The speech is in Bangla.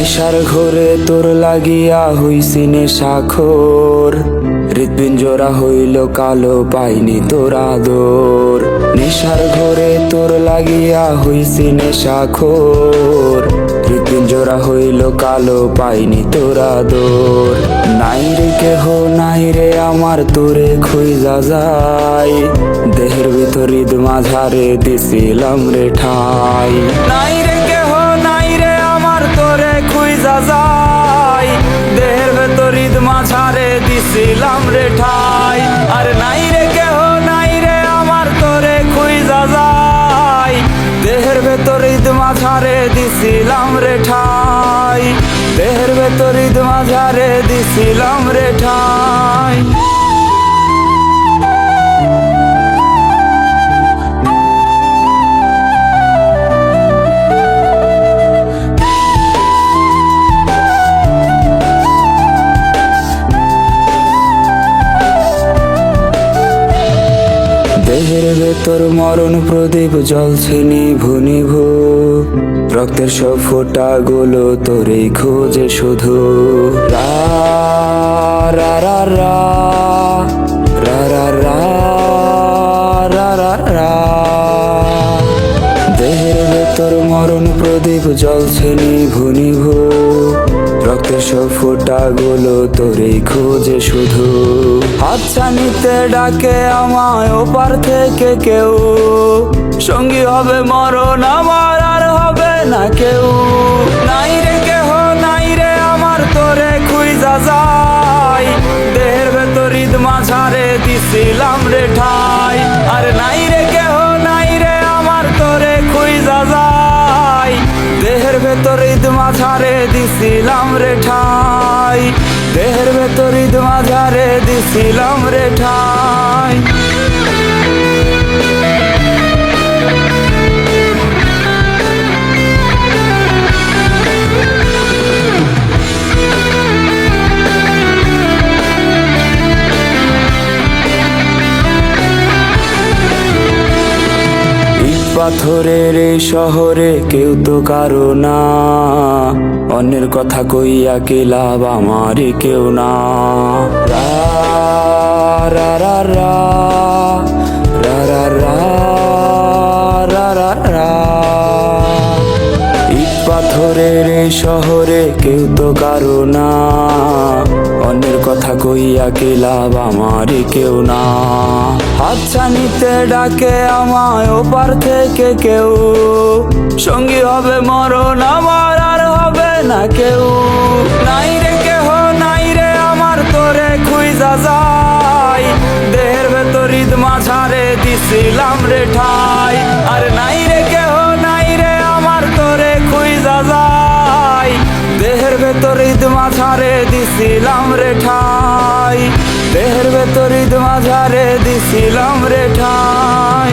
নেশার ঘোরে তোর লাগিয়া হইছি নেশাখোর, হৃৎপিঞ্জরা হইল কালো পাইনি তোর আদর। নেশার ঘোরে তোর লাগিয়া হইছি নেশাখোর, হৃৎপিঞ্জরা হইল কালো পাইনি তোর আদর। নাই রে কেহ নাই রে আমার তোরে খুঁজা যাই, দেহের ভিতর ঈদ মাঝারে দিছিলাম রে ঠাই। নাই রে কেহ নাই রে আমার তোরে খুঁজা যাই, দেহের ভিতর ঈদ মাঝারে দিছিলাম রে ঠাই। আর নাই রে কেহ নাই রে আমার তোরে খুঁজা যাই, দেহের ভেতর ঈদ মাঝারে দিছিলাম রে ঠাই। দেহের ভেতর ঈদ মাঝারে দিছিলাম রে ঠাই। দেহের ভেতর মরণ প্রদীপ জ্বলছে নিভু নিভু, রক্তের সব ফোঁটা গুলো তোরেই খোঁজে শুধু। রা রা রা রা রা রা রা রা রা রা। দেহের ভেতর মরণ প্রদীপ জ্বলছে নিভু নিভু, রক্তের সব ফোঁটা গুলো তোরেই খোঁজে শুধু। আচ্ছা নিতে ডাকে আমায় ওপার থেকে কেউ, সঙ্গী হবে মরণ আমার আর হবে না কেউ। নাই রে কেহ নাই রে আমার তোরে খুঁজা যাই, দেহের ভেতর ঈদ মাঝারে দিছিলাম রে ঠাই। আর নাই রে কেহ নাই রে আমার তোরে খুঁজা যাই, দেহের ভেতর ঈদ মাঝারে দিছিলাম রে ঠাই। দেহের ভেতর ঈদ মাঝারে দিছিলাম রে ঠাই। পাথরের এই শহরে কেউ তো কারো না, অন্যের কথা কইয়া কি লাভ আমারই কেউ না। রা রা রা রা রা রা রা রা রা রা। ইট পাথরের এই শহরে কেউ তো কারো না, অন্যের কথা কইয়া কি লাভ আমারই কেউ না। আচ্ছা নিতে ডাকে আমায় ওপার থেকে কেউ, সঙ্গী হবে মরণ আমার আর হবে না কেউ। নাই রে কেহ নাই রে আমার তোরে খুঁজা যাই, দেহের ভেতর ঈদ মাঝারে দিছিলাম রে ঠাই। আর নাই রে কেহ নাই রে আমার তোরে খুঁজা যাই, দেহের ভেতর ঈদ মাঝারে দিছিলাম রে ঠাই। দেহের ভেতর ঈদ মাঝারে দিছিলাম রে ঠাই।